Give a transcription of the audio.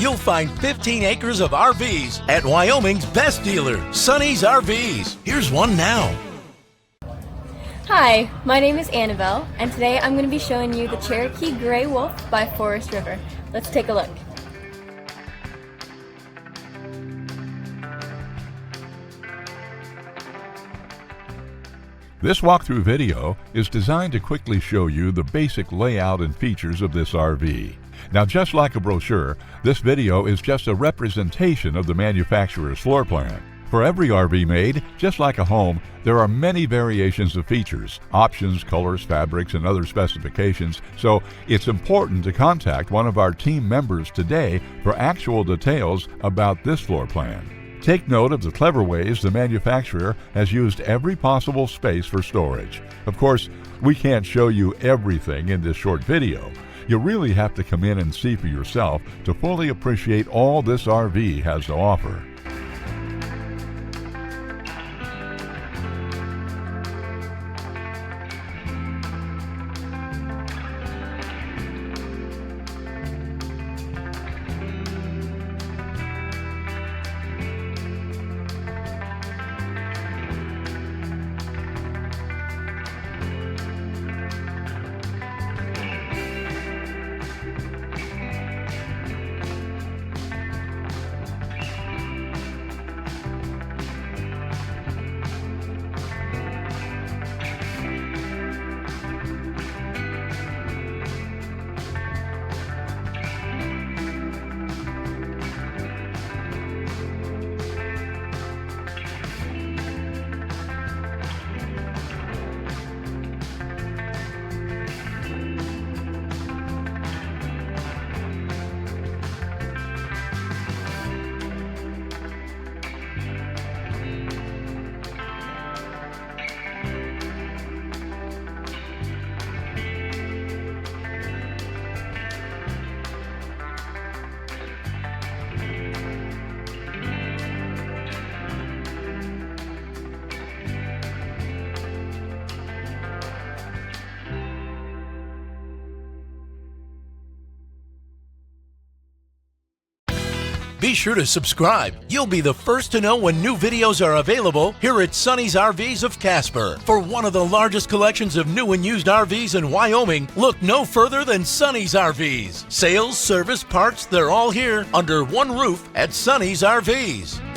you'll find 15 acres of RVs at Wyoming's best dealer, Sonny's RVs. Here's one now. Hi, my name is Annabelle, and today I'm going to be showing you the Cherokee Grey Wolf by Forest River. Let's take a look. This walkthrough video is designed to quickly show you the basic layout and features of this RV. Now, just like a brochure, this video is just a representation of the manufacturer's floor plan. For every RV made, just like a home, there are many variations of features, options, colors, fabrics, and other specifications, so it's important to contact one of our team members today for actual details about this floor plan. Take note of the clever ways the manufacturer has used every possible space for storage. Of course, we can't show you everything in this short video. You really have to come in and see for yourself to fully appreciate all this RV has to offer. Be sure to subscribe. You'll be the first to know when new videos are available here at Sonny's RVs of Casper. For one of the largest collections of new and used RVs in Wyoming, look no further than Sonny's RVs. Sales, service, parts, they're all here under one roof at Sonny's RVs.